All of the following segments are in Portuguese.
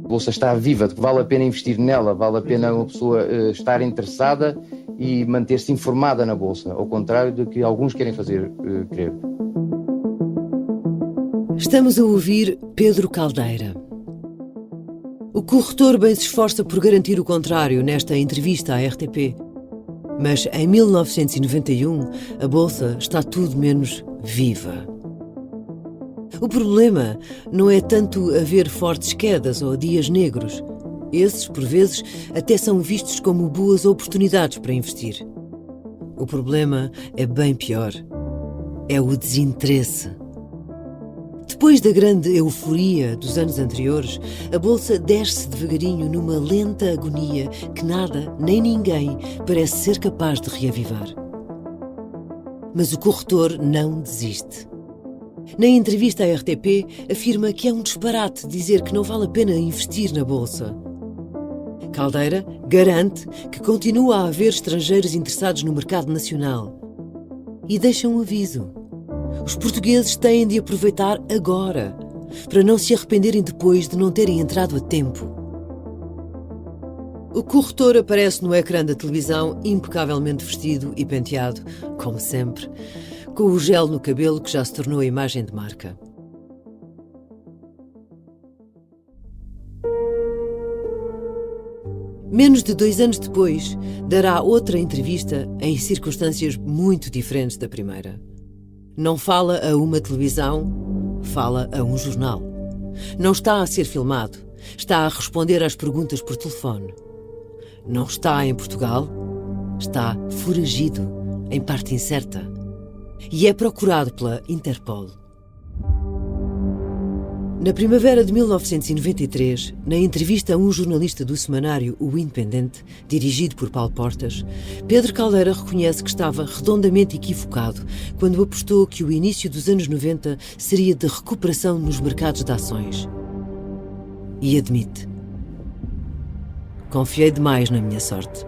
A Bolsa está viva, vale a pena investir nela, vale a pena uma pessoa estar interessada e manter-se informada na Bolsa, ao contrário do que alguns querem fazer crer. Estamos a ouvir Pedro Caldeira. O corretor bem se esforça por garantir o contrário nesta entrevista à RTP. Mas em 1991, a Bolsa está tudo menos viva. O problema não é tanto haver fortes quedas ou dias negros. Esses, por vezes, até são vistos como boas oportunidades para investir. O problema é bem pior. É o desinteresse. Depois da grande euforia dos anos anteriores, a Bolsa desce devagarinho numa lenta agonia que nada, nem ninguém, parece ser capaz de reavivar. Mas o corretor não desiste. Na entrevista à RTP, afirma que é um disparate dizer que não vale a pena investir na Bolsa. Caldeira garante que continua a haver estrangeiros interessados no mercado nacional. E deixa um aviso. Os portugueses têm de aproveitar agora, para não se arrependerem depois de não terem entrado a tempo. O corretor aparece no ecrã da televisão impecavelmente vestido e penteado, como sempre, com o gel no cabelo que já se tornou a imagem de marca. Menos de 2 anos depois, dará outra entrevista em circunstâncias muito diferentes da primeira. Não fala a uma televisão, fala a um jornal. Não está a ser filmado, está a responder às perguntas por telefone. Não está em Portugal, está foragido, em parte incerta. E é procurado pela Interpol. Na primavera de 1993, na entrevista a um jornalista do semanário O Independente, dirigido por Paulo Portas, Pedro Caldeira reconhece que estava redondamente equivocado quando apostou que o início dos anos 90 seria de recuperação nos mercados de ações. E admite: confiei demais na minha sorte.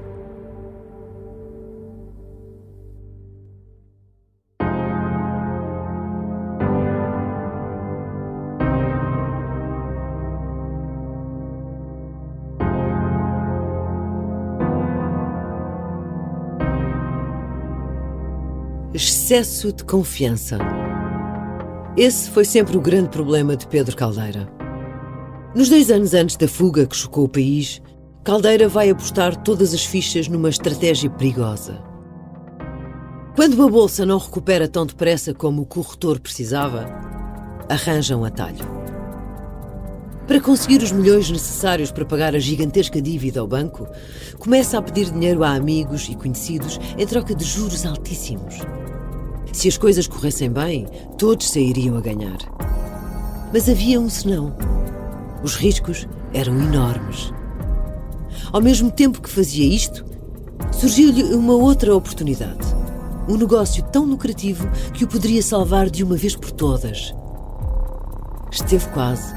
Excesso de confiança. Esse foi sempre o grande problema de Pedro Caldeira. Nos 2 anos antes da fuga que chocou o país, Caldeira vai apostar todas as fichas numa estratégia perigosa. Quando a Bolsa não recupera tão depressa como o corretor precisava, arranja um atalho. Para conseguir os milhões necessários para pagar a gigantesca dívida ao banco, começa a pedir dinheiro a amigos e conhecidos em troca de juros altíssimos. Se as coisas corressem bem, todos sairiam a ganhar. Mas havia um senão. Os riscos eram enormes. Ao mesmo tempo que fazia isto, surgiu-lhe uma outra oportunidade. Um negócio tão lucrativo que o poderia salvar de uma vez por todas. Esteve quase.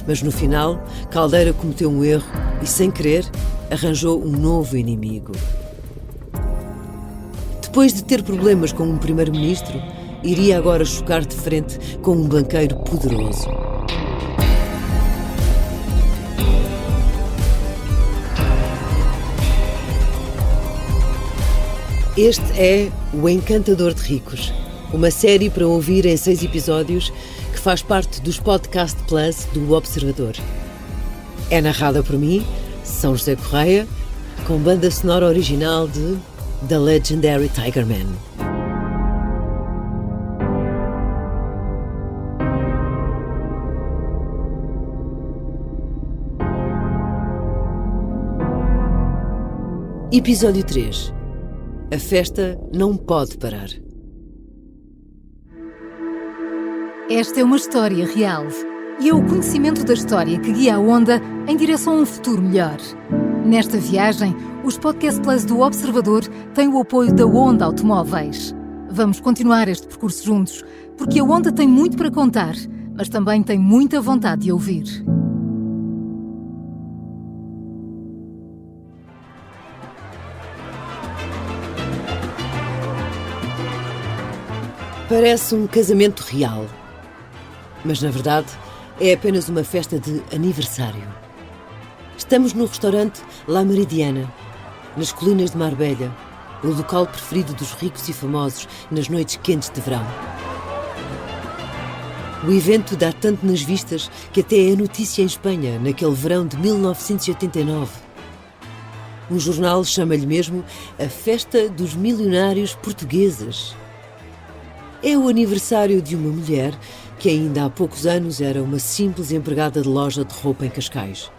Mas no final, Caldeira cometeu um erro e, sem querer, arranjou um novo inimigo. Depois de ter problemas com um primeiro-ministro, iria agora chocar de frente com um banqueiro poderoso. Este é O Encantador de Ricos, uma série para ouvir em 6 episódios que faz parte dos Podcast Plus do Observador. É narrada por mim, São José Correia, com banda sonora original de The Legendary Tiger Man. Episódio 3. A festa não pode parar. Esta é uma história real e é o conhecimento da história que guia a Onda em direção a um futuro melhor. Nesta viagem, os Podcast Plus do Observador têm o apoio da Onda Automóveis. Vamos continuar este percurso juntos, porque a Onda tem muito para contar, mas também tem muita vontade de ouvir. Parece um casamento real. Mas, na verdade, é apenas uma festa de aniversário. Estamos no restaurante La Meridiana, nas colinas de Marbella, o local preferido dos ricos e famosos nas noites quentes de verão. O evento dá tanto nas vistas que até é notícia em Espanha, naquele verão de 1989. Um jornal chama-lhe mesmo a Festa dos Milionários Portugueses. É o aniversário de uma mulher que ainda há poucos anos era uma simples empregada de loja de roupa em Cascais.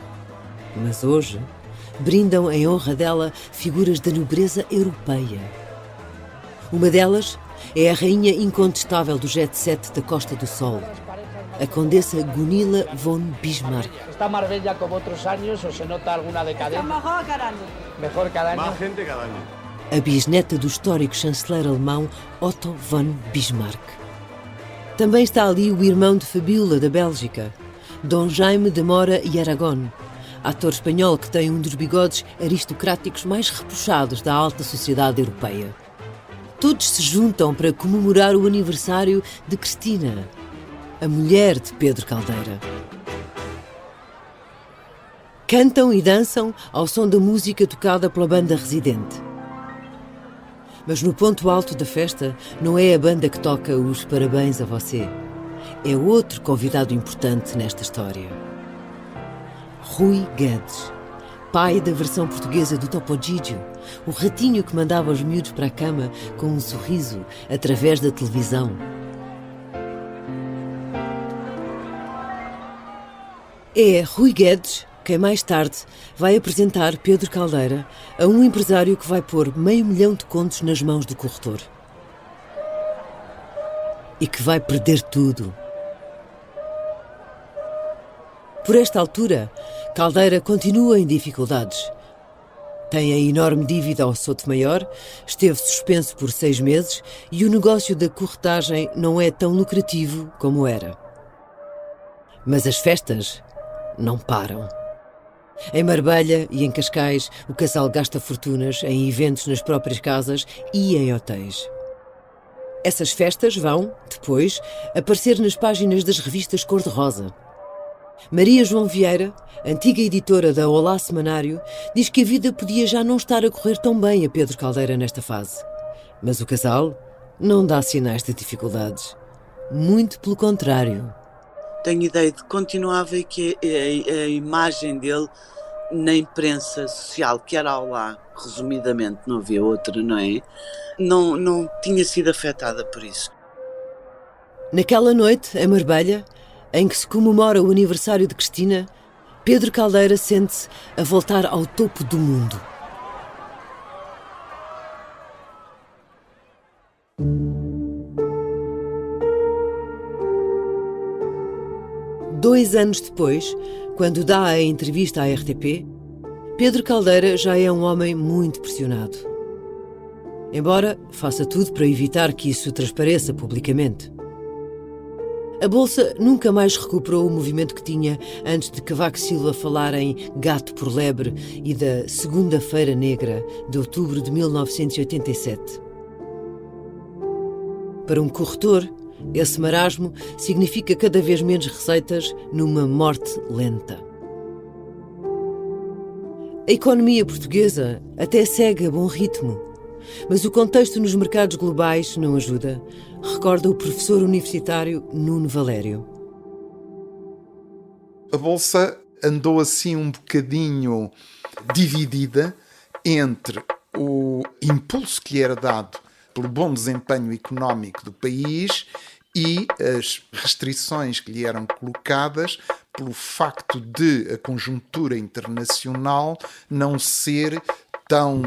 Mas hoje brindam em honra dela figuras da nobreza europeia. Uma delas é a rainha incontestável do jet set da Costa do Sol, a condessa Gunilla von Bismarck. Está Marbella como outros anos ou se nota alguma decadência? Mejor cada año. Mejor cada ano? Más gente cada año. A bisneta do histórico chanceler alemão Otto von Bismarck. Também está ali o irmão de Fabiola, da Bélgica, Dom Jaime de Mora e Aragón, ator espanhol que tem um dos bigodes aristocráticos mais repuxados da alta sociedade europeia. Todos se juntam para comemorar o aniversário de Cristina, a mulher de Pedro Caldeira. Cantam e dançam ao som da música tocada pela banda residente. Mas no ponto alto da festa não é a banda que toca os parabéns a você. É outro convidado importante nesta história. Rui Guedes, pai da versão portuguesa do Topo Gigio, o ratinho que mandava os miúdos para a cama com um sorriso através da televisão. É Rui Guedes quem mais tarde vai apresentar Pedro Caldeira a um empresário que vai pôr 500 mil de contos nas mãos do corretor. E que vai perder tudo. Por esta altura, Caldeira continua em dificuldades. Tem a enorme dívida ao Sotomayor, esteve suspenso por 6 meses e o negócio da corretagem não é tão lucrativo como era. Mas as festas não param. Em Marbella e em Cascais, o casal gasta fortunas em eventos nas próprias casas e em hotéis. Essas festas vão, depois, aparecer nas páginas das revistas cor-de-rosa. Maria João Vieira, antiga editora da Olá Semanário, diz que a vida podia já não estar a correr tão bem a Pedro Caldeira nesta fase. Mas o casal não dá sinais de dificuldades. Muito pelo contrário. Tenho ideia de que continuava e que a imagem dele na imprensa social, que era ao lá, resumidamente, não havia outra, não é? Não tinha sido afetada por isso. Naquela noite, em Marbella, em que se comemora o aniversário de Cristina, Pedro Caldeira sente-se a voltar ao topo do mundo. Dois anos depois, quando dá a entrevista à RTP, Pedro Caldeira já é um homem muito pressionado. Embora faça tudo para evitar que isso transpareça publicamente. A Bolsa nunca mais recuperou o movimento que tinha antes de Cavaco Silva falar em gato por lebre e da Segunda-feira Negra de outubro de 1987. Para um corretor, esse marasmo significa cada vez menos receitas numa morte lenta. A economia portuguesa até segue a bom ritmo, mas o contexto nos mercados globais não ajuda, recorda o professor universitário Nuno Valério. A Bolsa andou assim um bocadinho dividida entre o impulso que lhe era dado pelo bom desempenho económico do país e as restrições que lhe eram colocadas pelo facto de a conjuntura internacional não ser tão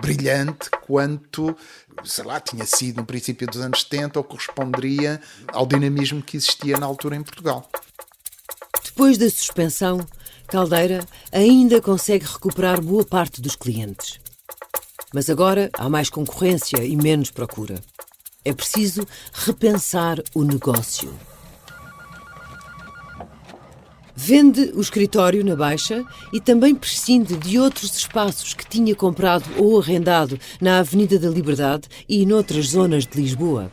brilhante quanto, sei lá, tinha sido no princípio dos anos 70 ou corresponderia ao dinamismo que existia na altura em Portugal. Depois da suspensão, Caldeira ainda consegue recuperar boa parte dos clientes. Mas agora há mais concorrência e menos procura. É preciso repensar o negócio. Vende o escritório na Baixa e também prescinde de outros espaços que tinha comprado ou arrendado na Avenida da Liberdade e noutras zonas de Lisboa.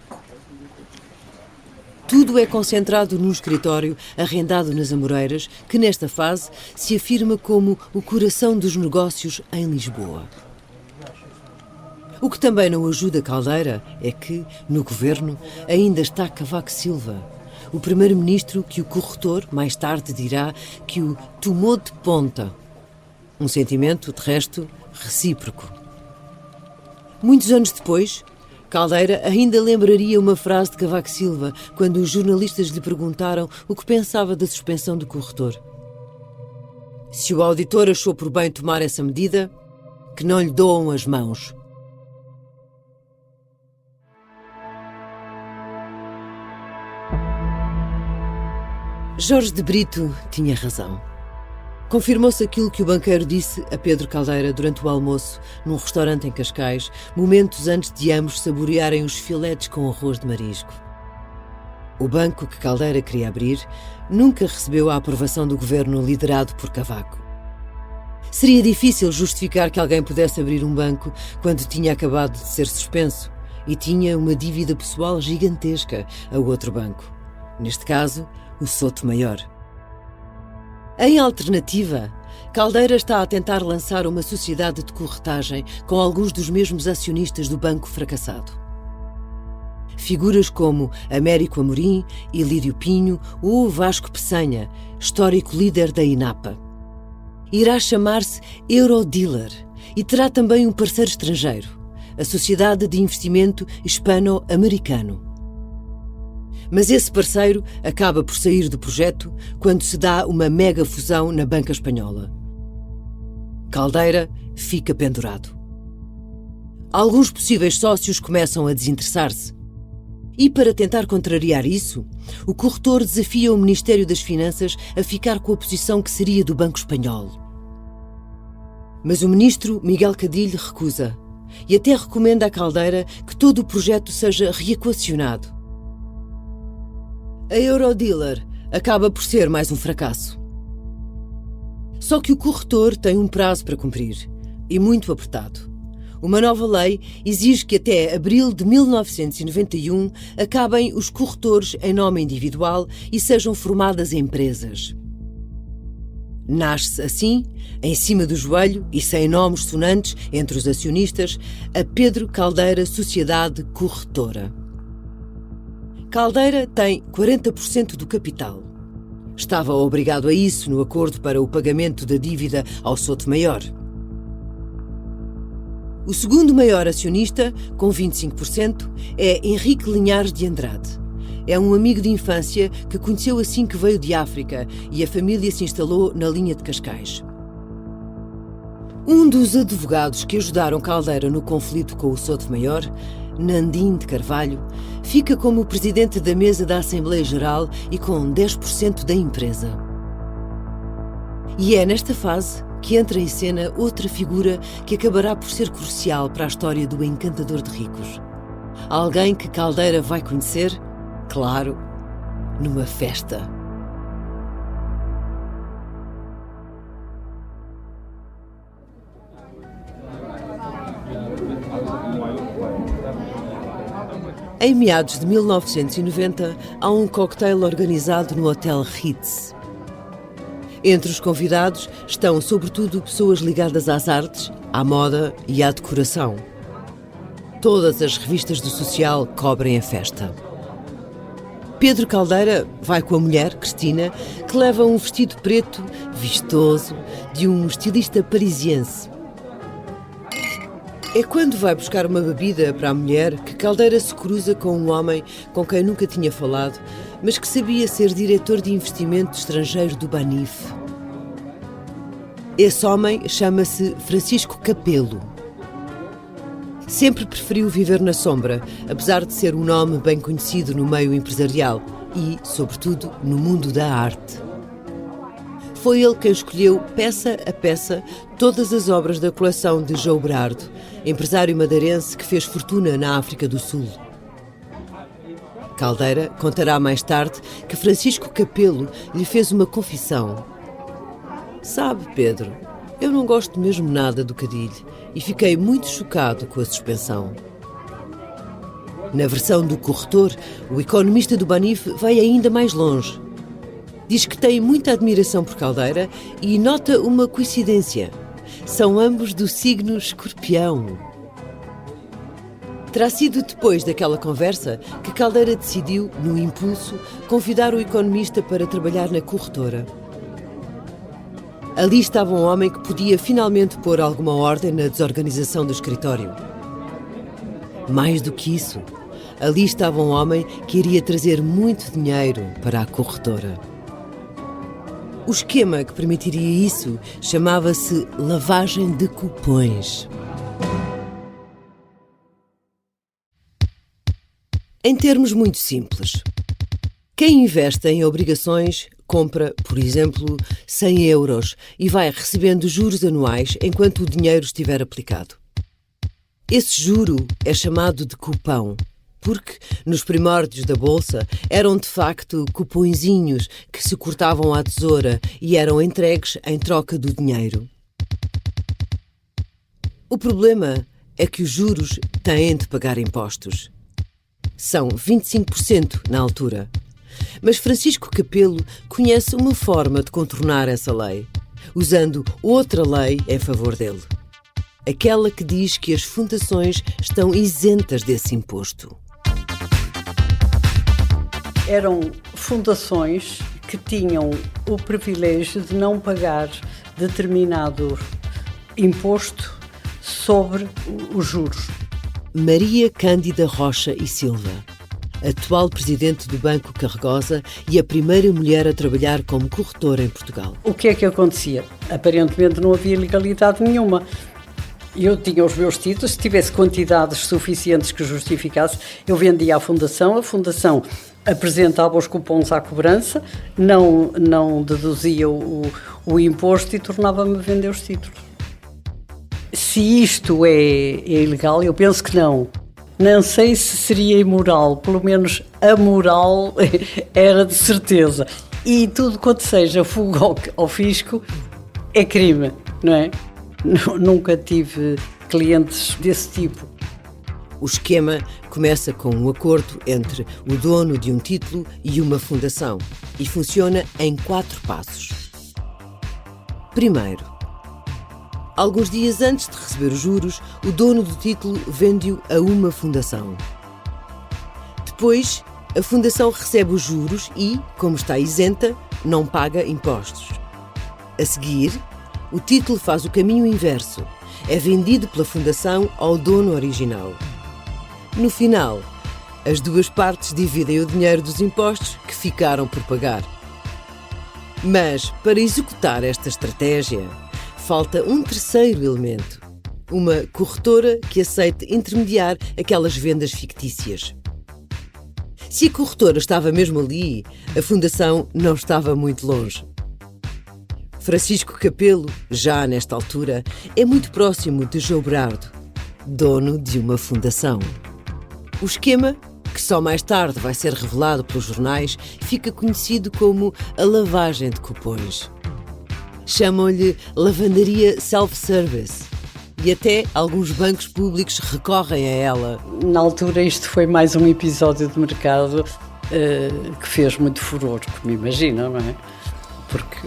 Tudo é concentrado num escritório arrendado nas Amoreiras, que nesta fase se afirma como o coração dos negócios em Lisboa. O que também não ajuda Caldeira é que, no governo, ainda está Cavaco Silva, o primeiro-ministro que o corretor mais tarde dirá que o tomou de ponta. Um sentimento, de resto, recíproco. Muitos anos depois, Caldeira ainda lembraria uma frase de Cavaco Silva quando os jornalistas lhe perguntaram o que pensava da suspensão do corretor. Se o auditor achou por bem tomar essa medida, que não lhe doam as mãos. Jorge de Brito tinha razão. Confirmou-se aquilo que o banqueiro disse a Pedro Caldeira durante o almoço num restaurante em Cascais, momentos antes de ambos saborearem os filetes com arroz de marisco. O banco que Caldeira queria abrir nunca recebeu a aprovação do governo liderado por Cavaco. Seria difícil justificar que alguém pudesse abrir um banco quando tinha acabado de ser suspenso e tinha uma dívida pessoal gigantesca a outro banco. Neste caso, o Sotomayor. Em alternativa, Caldeira está a tentar lançar uma sociedade de corretagem com alguns dos mesmos acionistas do banco fracassado. Figuras como Américo Amorim, Ilírio Pinho ou Vasco Peçanha, histórico líder da INAPA. Irá chamar-se Eurodealer e terá também um parceiro estrangeiro, a Sociedade de Investimento Hispano-Americano. Mas esse parceiro acaba por sair do projeto quando se dá uma mega fusão na banca espanhola. Caldeira fica pendurado. Alguns possíveis sócios começam a desinteressar-se. E para tentar contrariar isso, o corretor desafia o Ministério das Finanças a ficar com a posição que seria do Banco Espanhol. Mas o ministro Miguel Cadilho recusa e até recomenda a Caldeira que todo o projeto seja reequacionado. A Eurodealer acaba por ser mais um fracasso. Só que o corretor tem um prazo para cumprir, e muito apertado. Uma nova lei exige que até abril de 1991 acabem os corretores em nome individual e sejam formadas empresas. Nasce assim, em cima do joelho e sem nomes sonantes entre os acionistas, a Pedro Caldeira Sociedade Corretora. Caldeira tem 40% do capital. Estava obrigado a isso no acordo para o pagamento da dívida ao Sotomayor. O segundo maior acionista, com 25%, é Henrique Linhares de Andrade. É um amigo de infância que conheceu assim que veio de África e a família se instalou na linha de Cascais. Um dos advogados que ajudaram Caldeira no conflito com o Sotomayor, Nandim de Carvalho, fica como presidente da mesa da Assembleia Geral e com 10% da empresa. E é nesta fase que entra em cena outra figura que acabará por ser crucial para a história do encantador de ricos. Alguém que Caldeira vai conhecer, claro, numa festa. Em meados de 1990, há um cocktail organizado no Hotel Ritz. Entre os convidados estão, sobretudo, pessoas ligadas às artes, à moda e à decoração. Todas as revistas do social cobrem a festa. Pedro Caldeira vai com a mulher, Cristina, que leva um vestido preto, vistoso, de um estilista parisiense. É quando vai buscar uma bebida para a mulher que Caldeira se cruza com um homem com quem nunca tinha falado, mas que sabia ser diretor de investimento estrangeiro do Banif. Esse homem chama-se Francisco Capelo. Sempre preferiu viver na sombra, apesar de ser um nome bem conhecido no meio empresarial e, sobretudo, no mundo da arte. Foi ele quem escolheu, peça a peça, todas as obras da coleção de João Berardo, empresário madeirense que fez fortuna na África do Sul. Caldeira contará mais tarde que Francisco Capelo lhe fez uma confissão. Sabe, Pedro, eu não gosto mesmo nada do Cadilho e fiquei muito chocado com a suspensão. Na versão do corretor, o economista do Banif vai ainda mais longe. Diz que tem muita admiração por Caldeira e nota uma coincidência. São ambos do signo Escorpião. Terá sido depois daquela conversa que Caldeira decidiu, no impulso, convidar o economista para trabalhar na corretora. Ali estava um homem que podia finalmente pôr alguma ordem na desorganização do escritório. Mais do que isso, ali estava um homem que iria trazer muito dinheiro para a corretora. O esquema que permitiria isso chamava-se lavagem de cupons. Em termos muito simples, quem investe em obrigações compra, por exemplo, 100 euros e vai recebendo juros anuais enquanto o dinheiro estiver aplicado. Esse juro é chamado de cupão, porque, nos primórdios da Bolsa, eram de facto cupõezinhos que se cortavam à tesoura e eram entregues em troca do dinheiro. O problema é que os juros têm de pagar impostos. São 25% na altura. Mas Francisco Capelo conhece uma forma de contornar essa lei, usando outra lei em favor dele. Aquela que diz que as fundações estão isentas desse imposto. Eram fundações que tinham o privilégio de não pagar determinado imposto sobre os juros. Maria Cândida Rocha e Silva, atual presidente do Banco Carregosa e a primeira mulher a trabalhar como corretora em Portugal. O que é que acontecia? Aparentemente não havia legalidade nenhuma. Eu tinha os meus títulos, se tivesse quantidades suficientes que justificasse, eu vendia à Fundação, a Fundação apresentava os cupons à cobrança, não deduzia o imposto e tornava-me a vender os títulos. Se isto é ilegal, eu penso que não. Não sei se seria imoral, pelo menos amoral era de certeza. E tudo quanto seja fuga ao fisco é crime, não é? Nunca tive clientes desse tipo. O esquema começa com um acordo entre o dono de um título e uma fundação e funciona em 4 passos. Primeiro, alguns dias antes de receber os juros, o dono do título vende-o a uma fundação. Depois, a fundação recebe os juros e, como está isenta, não paga impostos. A seguir, o título faz o caminho inverso. É vendido pela fundação ao dono original. No final, as duas partes dividem o dinheiro dos impostos que ficaram por pagar. Mas, para executar esta estratégia, falta um terceiro elemento. Uma corretora que aceite intermediar aquelas vendas fictícias. Se a corretora estava mesmo ali, a fundação não estava muito longe. Francisco Capelo, já nesta altura, é muito próximo de João Berardo, dono de uma fundação. O esquema, que só mais tarde vai ser revelado pelos jornais, fica conhecido como a lavagem de cupons. Chamam-lhe lavandaria self-service e até alguns bancos públicos recorrem a ela. Na altura isto foi mais um episódio de mercado que fez muito furor, como imagina, não é? Porque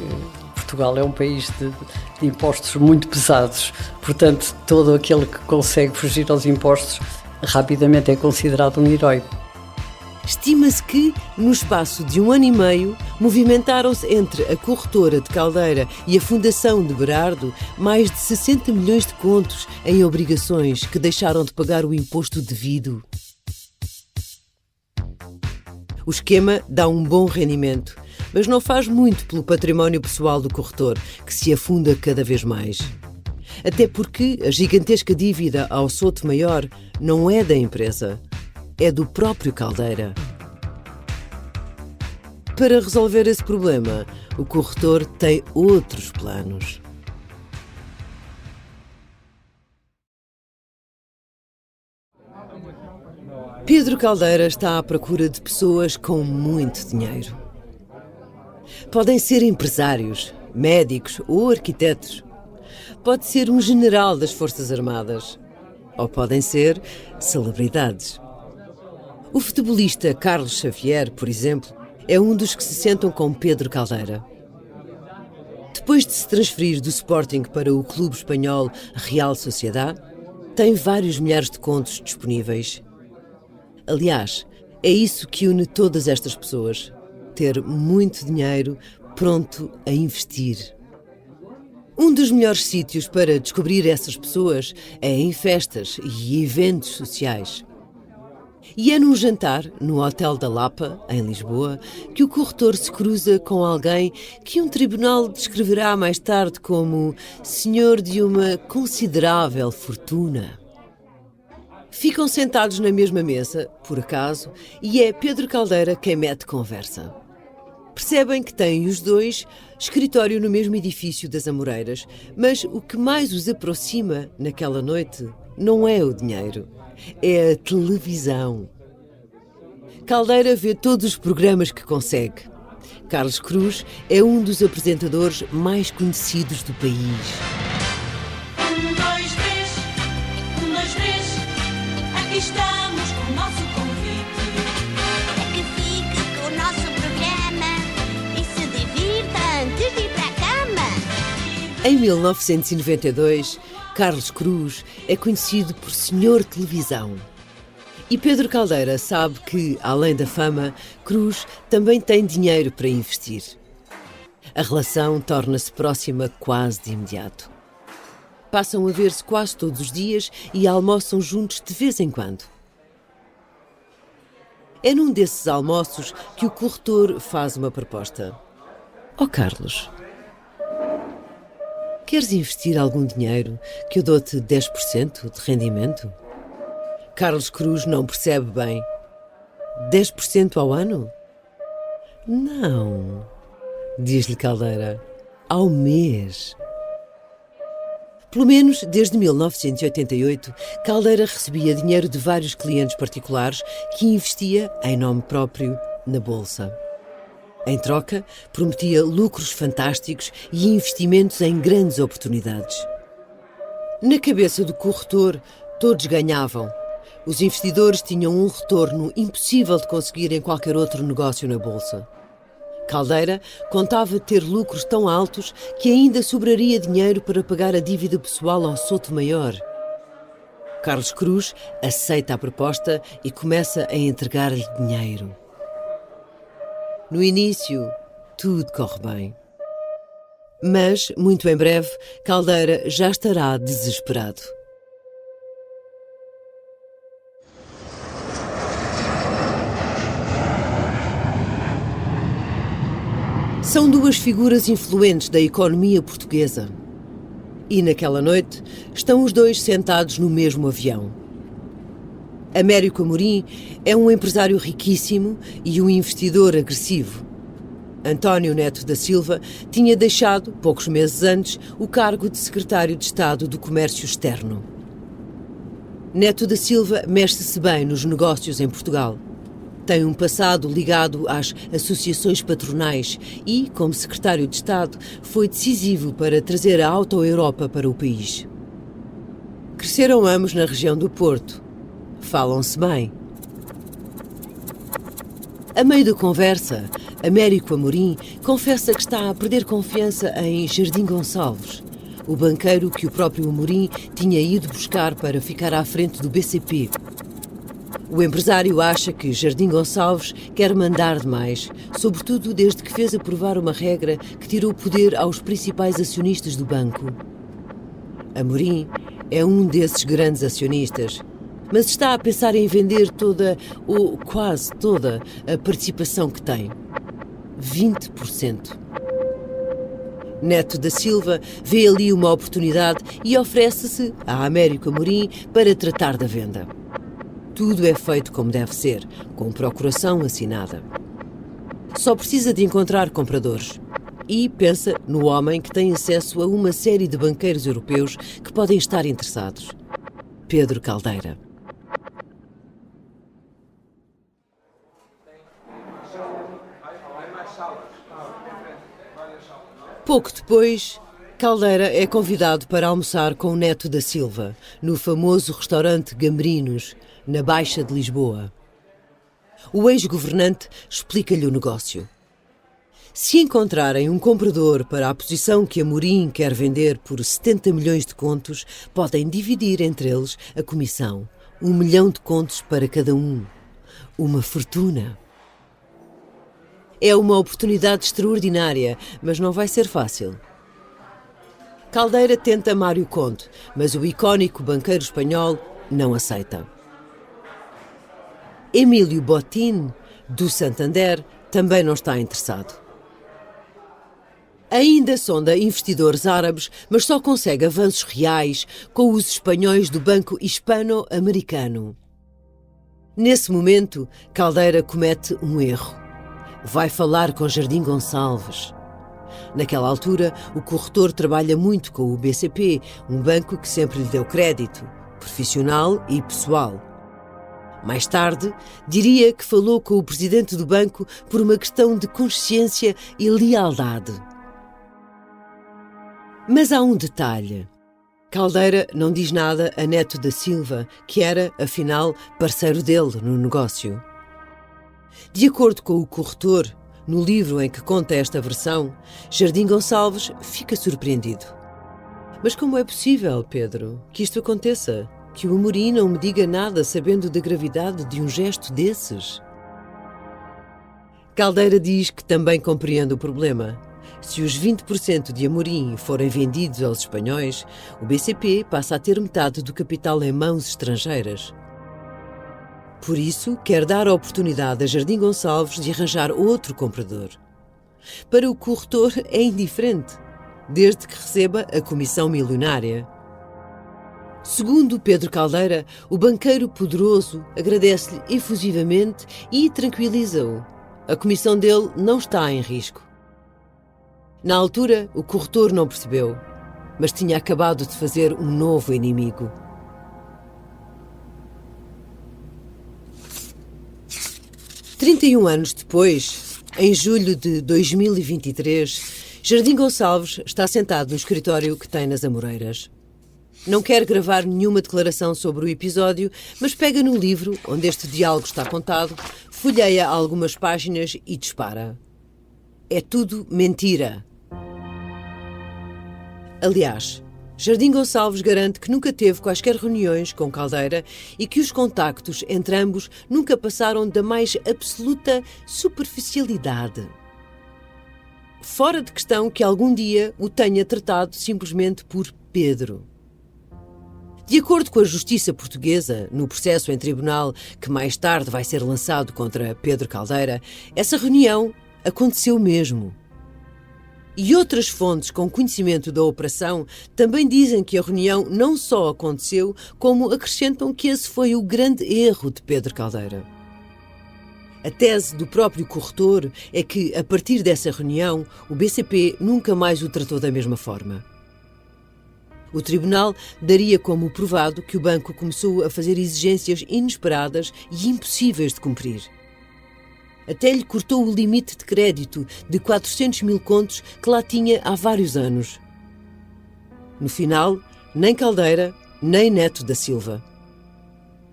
Portugal é um país de impostos muito pesados, portanto todo aquele que consegue fugir aos impostos rapidamente é considerado um herói. Estima-se que, no espaço de 1 ano e meio, movimentaram-se entre a corretora de Caldeira e a Fundação de Berardo mais de 60 milhões de contos em obrigações que deixaram de pagar o imposto devido. O esquema dá um bom rendimento, mas não faz muito pelo património pessoal do corretor, que se afunda cada vez mais. Até porque a gigantesca dívida ao Sotomayor não é da empresa, é do próprio Caldeira. Para resolver esse problema, o corretor tem outros planos. Pedro Caldeira está à procura de pessoas com muito dinheiro. Podem ser empresários, médicos ou arquitetos. Pode ser um general das Forças Armadas. Ou podem ser celebridades. O futebolista Carlos Xavier, por exemplo, é um dos que se sentam com Pedro Caldeira. Depois de se transferir do Sporting para o clube espanhol Real Sociedad, tem vários milhares de contos disponíveis. Aliás, é isso que une todas estas pessoas: ter muito dinheiro pronto a investir. Um dos melhores sítios para descobrir essas pessoas é em festas e eventos sociais. E é num jantar, no Hotel da Lapa, em Lisboa, que o corretor se cruza com alguém que um tribunal descreverá mais tarde como senhor de uma considerável fortuna. Ficam sentados na mesma mesa, por acaso, e é Pedro Caldeira quem mete conversa. Percebem que têm os dois escritório no mesmo edifício das Amoreiras, mas o que mais os aproxima naquela noite não é o dinheiro, é a televisão. Caldeira vê todos os programas que consegue. Carlos Cruz é um dos apresentadores mais conhecidos do país. 1, 2, 3, 1, 2, 3, aqui estamos com o nosso convite. É que fique com o nosso programa e se divirta antes de ir para a cama. Em 1992, Carlos Cruz é conhecido por Senhor Televisão. E Pedro Caldeira sabe que, além da fama, Cruz também tem dinheiro para investir. A relação torna-se próxima quase de imediato. Passam a ver-se quase todos os dias e almoçam juntos de vez em quando. É num desses almoços que o corretor faz uma proposta. Ó Carlos, queres investir algum dinheiro que eu dou-te 10% de rendimento? Carlos Cruz não percebe bem. 10% ao ano? Não, diz-lhe Caldeira, ao mês. Pelo menos desde 1988, Caldeira recebia dinheiro de vários clientes particulares que investia, em nome próprio, na Bolsa. Em troca, prometia lucros fantásticos e investimentos em grandes oportunidades. Na cabeça do corretor, todos ganhavam. Os investidores tinham um retorno impossível de conseguir em qualquer outro negócio na Bolsa. Caldeira contava ter lucros tão altos que ainda sobraria dinheiro para pagar a dívida pessoal ao Sotomayor. Carlos Cruz aceita a proposta e começa a entregar-lhe dinheiro. No início, tudo corre bem. Mas, muito em breve, Caldeira já estará desesperado. São duas figuras influentes da economia portuguesa. E naquela noite estão os dois sentados no mesmo avião. Américo Amorim é um empresário riquíssimo e um investidor agressivo. António Neto da Silva tinha deixado, poucos meses antes, o cargo de secretário de Estado do Comércio Externo. Neto da Silva mexe-se bem nos negócios em Portugal. Tem um passado ligado às associações patronais e, como secretário de Estado, foi decisivo para trazer a Auto Europa para o país. Cresceram ambos na região do Porto. Falam-se bem. A meio da conversa, Américo Amorim confessa que está a perder confiança em Jardim Gonçalves, o banqueiro que o próprio Amorim tinha ido buscar para ficar à frente do BCP. O empresário acha que Jardim Gonçalves quer mandar demais, sobretudo desde que fez aprovar uma regra que tirou poder aos principais acionistas do banco. Amorim é um desses grandes acionistas, mas está a pensar em vender toda, ou quase toda, a participação que tem. 20%. Neto da Silva vê ali uma oportunidade e oferece-se a Américo Amorim para tratar da venda. Tudo é feito como deve ser, com procuração assinada. Só precisa de encontrar compradores. E pensa no homem que tem acesso a uma série de banqueiros europeus que podem estar interessados. Pedro Caldeira. Pouco depois, Caldeira é convidado para almoçar com Neto da Silva, no famoso restaurante Gambrinus, na Baixa de Lisboa. O ex-governante explica-lhe o negócio. Se encontrarem um comprador para a posição que Amorim quer vender por 70 milhões de contos, podem dividir entre eles a comissão. 1 milhão de contos para cada um. Uma fortuna. É uma oportunidade extraordinária, mas não vai ser fácil. Caldeira tenta Mário Conde, mas o icónico banqueiro espanhol não aceita. Emílio Botín, do Santander, também não está interessado. Ainda sonda investidores árabes, mas só consegue avanços reais com os espanhóis do Banco Hispano-Americano. Nesse momento, Caldeira comete um erro. Vai falar com Jardim Gonçalves. Naquela altura, o corretor trabalha muito com o BCP, um banco que sempre lhe deu crédito, profissional e pessoal. Mais tarde, diria que falou com o presidente do banco por uma questão de consciência e lealdade. Mas há um detalhe. Caldeira não diz nada a Neto da Silva, que era, afinal, parceiro dele no negócio. De acordo com o corretor, no livro em que conta esta versão, Jardim Gonçalves fica surpreendido. Mas como é possível, Pedro, que isto aconteça? Que o Amorim não me diga nada sabendo da gravidade de um gesto desses? Caldeira diz que também compreende o problema. Se os 20% de Amorim forem vendidos aos espanhóis, o BCP passa a ter metade do capital em mãos estrangeiras. Por isso, quer dar a oportunidade a Jardim Gonçalves de arranjar outro comprador. Para o corretor é indiferente, desde que receba a comissão milionária. Segundo Pedro Caldeira, o banqueiro poderoso agradece-lhe efusivamente e tranquiliza-o. A comissão dele não está em risco. Na altura, o corretor não percebeu, mas tinha acabado de fazer um novo inimigo. – 31 anos depois, em julho de 2023, Jardim Gonçalves está sentado no escritório que tem nas Amoreiras. Não quer gravar nenhuma declaração sobre o episódio, mas pega no livro onde este diálogo está contado, folheia algumas páginas e dispara. É tudo mentira. Aliás, Jardim Gonçalves garante que nunca teve quaisquer reuniões com Caldeira e que os contactos entre ambos nunca passaram da mais absoluta superficialidade. Fora de questão que algum dia o tenha tratado simplesmente por Pedro. De acordo com a justiça portuguesa, no processo em tribunal que mais tarde vai ser lançado contra Pedro Caldeira, essa reunião aconteceu mesmo. E outras fontes com conhecimento da operação também dizem que a reunião não só aconteceu, como acrescentam que esse foi o grande erro de Pedro Caldeira. A tese do próprio corretor é que, a partir dessa reunião, o BCP nunca mais o tratou da mesma forma. O tribunal daria como provado que o banco começou a fazer exigências inesperadas e impossíveis de cumprir. Até lhe cortou o limite de crédito de 400 mil contos que lá tinha há vários anos. No final, nem Caldeira, nem Neto da Silva.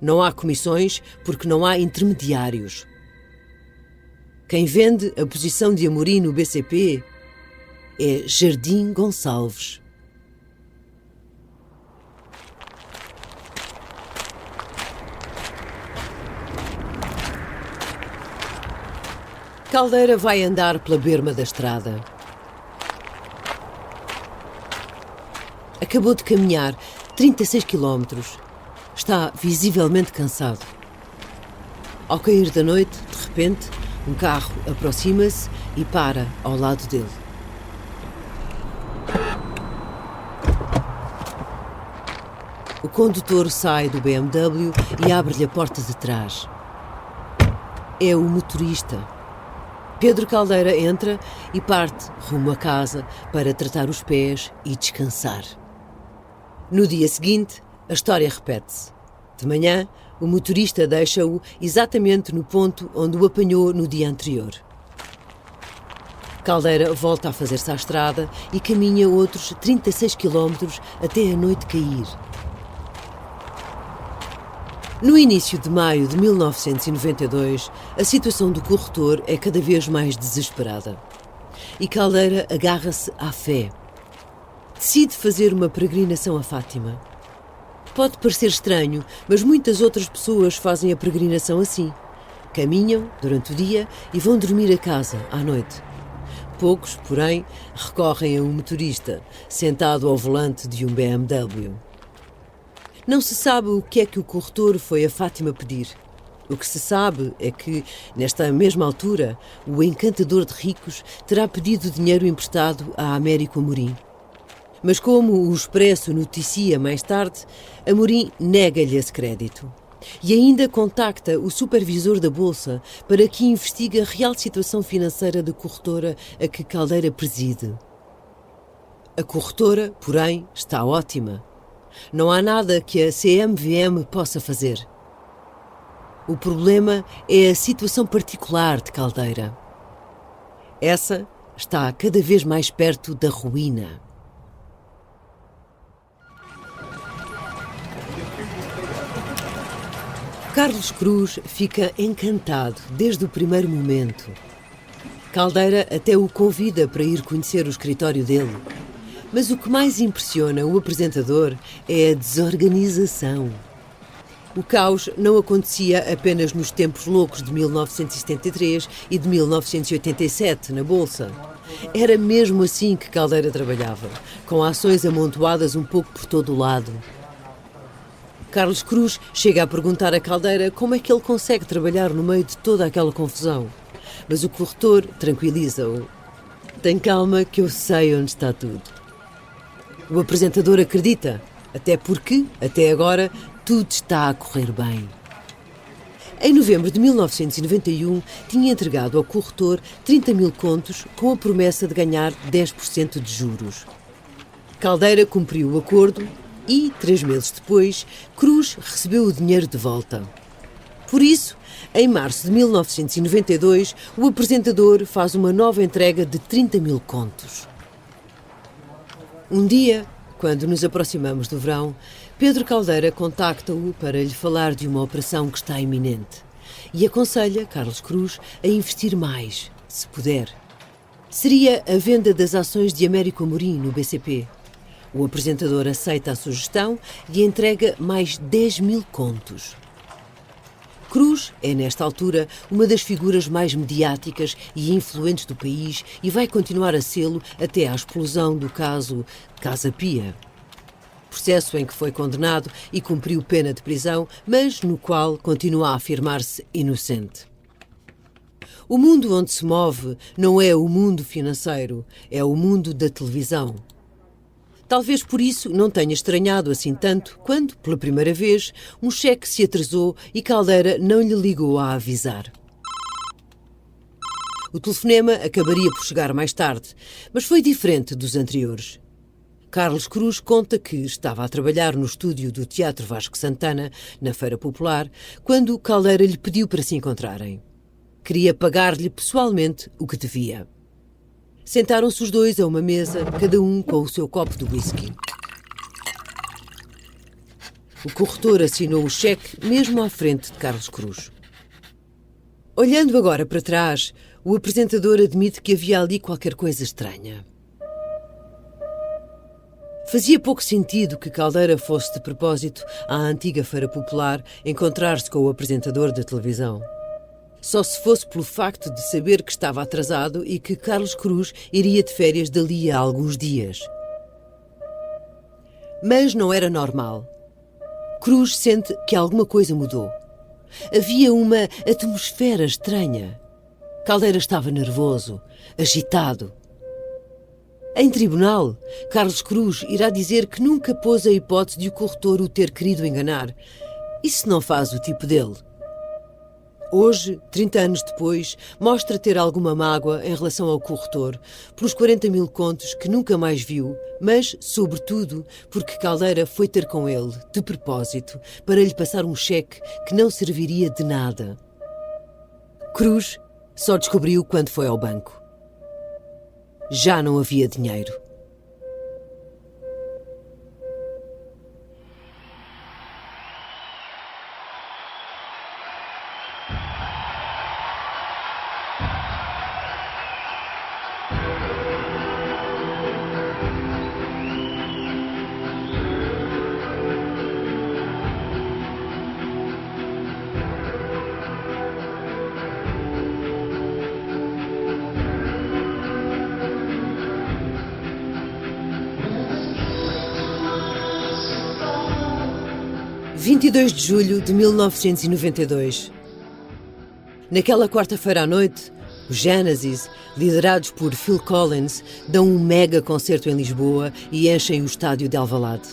Não há comissões porque não há intermediários. Quem vende a posição de Amorim no BCP é Jardim Gonçalves. Caldeira vai andar pela berma da estrada. Acabou de caminhar 36 quilómetros. Está visivelmente cansado. Ao cair da noite, de repente, um carro aproxima-se e para ao lado dele. O condutor sai do BMW e abre-lhe a porta de trás. É o motorista. Pedro Caldeira entra e parte rumo a casa para tratar os pés e descansar. No dia seguinte, a história repete-se. De manhã, o motorista deixa-o exatamente no ponto onde o apanhou no dia anterior. Caldeira volta a fazer-se à estrada e caminha outros 36 quilómetros até a noite cair. No início de maio de 1992, a situação do corretor é cada vez mais desesperada. E Caldeira agarra-se à fé. Decide fazer uma peregrinação a Fátima. Pode parecer estranho, mas muitas outras pessoas fazem a peregrinação assim. Caminham durante o dia e vão dormir a casa à noite. Poucos, porém, recorrem a um motorista, sentado ao volante de um BMW. Não se sabe o que é que o corretor foi a Fátima pedir. O que se sabe é que, nesta mesma altura, o encantador de ricos terá pedido dinheiro emprestado a Américo Amorim. Mas como o Expresso noticia mais tarde, Amorim nega-lhe esse crédito. E ainda contacta o supervisor da Bolsa para que investigue a real situação financeira da corretora a que Caldeira preside. A corretora, porém, está ótima. Não há nada que a CMVM possa fazer. O problema é a situação particular de Caldeira. Essa está cada vez mais perto da ruína. Carlos Cruz fica encantado desde o primeiro momento. Caldeira até o convida para ir conhecer o escritório dele. Mas o que mais impressiona o apresentador é a desorganização. O caos não acontecia apenas nos tempos loucos de 1973 e de 1987 na Bolsa. Era mesmo assim que Caldeira trabalhava, com ações amontoadas um pouco por todo o lado. Carlos Cruz chega a perguntar a Caldeira como é que ele consegue trabalhar no meio de toda aquela confusão. Mas o corretor tranquiliza-o. Tem calma que eu sei onde está tudo. O apresentador acredita, até porque, até agora, tudo está a correr bem. Em novembro de 1991, tinha entregado ao corretor 30 mil contos com a promessa de ganhar 10% de juros. Caldeira cumpriu o acordo e, 3 meses depois, Cruz recebeu o dinheiro de volta. Por isso, em março de 1992, o apresentador faz uma nova entrega de 30 mil contos. Um dia, quando nos aproximamos do verão, Pedro Caldeira contacta-o para lhe falar de uma operação que está iminente e aconselha Carlos Cruz a investir mais, se puder. Seria a venda das ações de Américo Amorim no BCP. O apresentador aceita a sugestão e entrega mais 10 mil contos. Cruz é, nesta altura, uma das figuras mais mediáticas e influentes do país e vai continuar a sê-lo até à explosão do caso Casa Pia. Processo em que foi condenado e cumpriu pena de prisão, mas no qual continua a afirmar-se inocente. O mundo onde se move não é o mundo financeiro, é o mundo da televisão. Talvez por isso não tenha estranhado assim tanto quando, pela primeira vez, um cheque se atrasou e Caldeira não lhe ligou a avisar. O telefonema acabaria por chegar mais tarde, mas foi diferente dos anteriores. Carlos Cruz conta que estava a trabalhar no estúdio do Teatro Vasco Santana, na Feira Popular, quando Caldeira lhe pediu para se encontrarem. Queria pagar-lhe pessoalmente o que devia. Sentaram-se os dois a uma mesa, cada um com o seu copo de whisky. O corretor assinou o cheque mesmo à frente de Carlos Cruz. Olhando agora para trás, o apresentador admite que havia ali qualquer coisa estranha. Fazia pouco sentido que Caldeira fosse de propósito à antiga Feira Popular encontrar-se com o apresentador da televisão. Só se fosse pelo facto de saber que estava atrasado e que Carlos Cruz iria de férias dali a alguns dias. Mas não era normal. Cruz sente que alguma coisa mudou. Havia uma atmosfera estranha. Caldeira estava nervoso, agitado. Em tribunal, Carlos Cruz irá dizer que nunca pôs a hipótese de o corretor o ter querido enganar. Isso não faz o tipo dele. Hoje, 30 anos depois, mostra ter alguma mágoa em relação ao corretor, pelos 40 mil contos que nunca mais viu, mas, sobretudo, porque Caldeira foi ter com ele, de propósito, para lhe passar um cheque que não serviria de nada. Cruz só descobriu quando foi ao banco. Já não havia dinheiro. 22 de julho de 1992. Naquela quarta-feira à noite, os Genesis, liderados por Phil Collins, dão um mega concerto em Lisboa e enchem o estádio de Alvalade.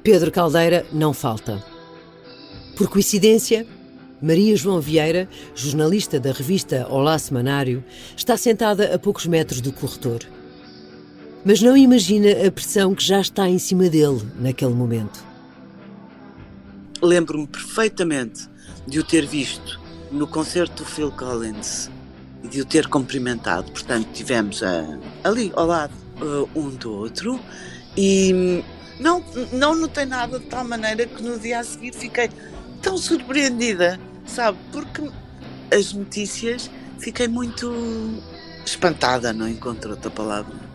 Pedro Caldeira não falta. Por coincidência, Maria João Vieira, jornalista da revista Olá Semanário, está sentada a poucos metros do corretor. Mas não imagina a pressão que já está em cima dele naquele momento. Lembro-me perfeitamente de o ter visto no concerto do Phil Collins e de o ter cumprimentado. Portanto, estivemos ali ao lado um do outro e não notei nada de tal maneira que no dia a seguir fiquei tão surpreendida, sabe? Porque as notícias fiquei muito espantada, não encontro outra palavra.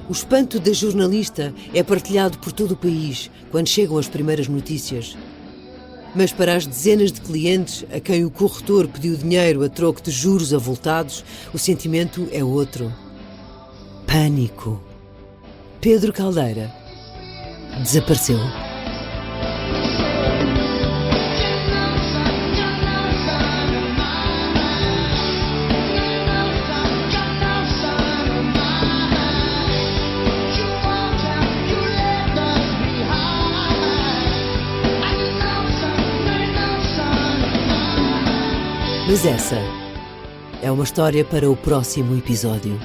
O espanto da jornalista é partilhado por todo o país quando chegam as primeiras notícias. Mas para as dezenas de clientes a quem o corretor pediu dinheiro a troco de juros avultados, o sentimento é outro. Pânico. Pedro Caldeira desapareceu. Mas essa é uma história para o próximo episódio.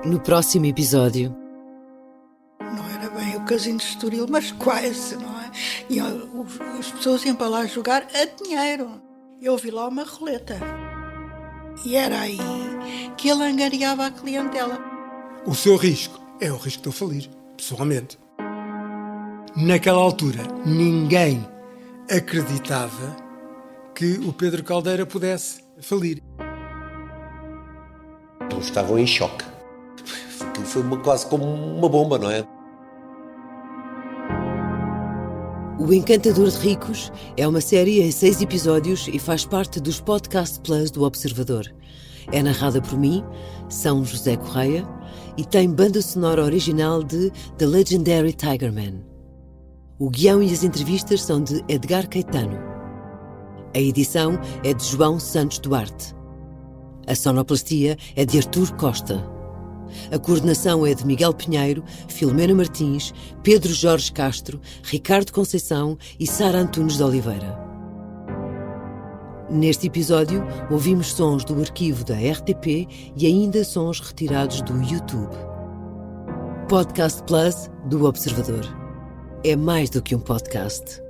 No próximo episódio. Não era bem o casino de Estoril, mas quase, não é? E as pessoas iam para lá jogar a dinheiro. Eu vi lá uma roleta. E era aí que ele angariava a clientela. O seu risco é o risco de eu falir, pessoalmente. Naquela altura, ninguém acreditava que o Pedro Caldeira pudesse falir. Todos estavam em choque. Foi quase como uma bomba, não é? O Encantador de Ricos é uma série em 6 episódios e faz parte dos Podcast Plus do Observador. É narrada por mim, São José Correia, e tem banda sonora original de The Legendary Tigerman. O guião e as entrevistas são de Edgar Caetano. A edição é de João Santos Duarte. A sonoplastia é de Artur Costa. A coordenação é de Miguel Pinheiro, Filomena Martins, Pedro Jorge Castro, Ricardo Conceição e Sara Antunes de Oliveira. Neste episódio, ouvimos sons do arquivo da RTP e ainda sons retirados do YouTube. Podcast Plus do Observador. É mais do que um podcast.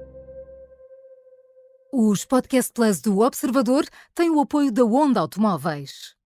Os Podcast Plus do Observador têm o apoio da Onda Automóveis.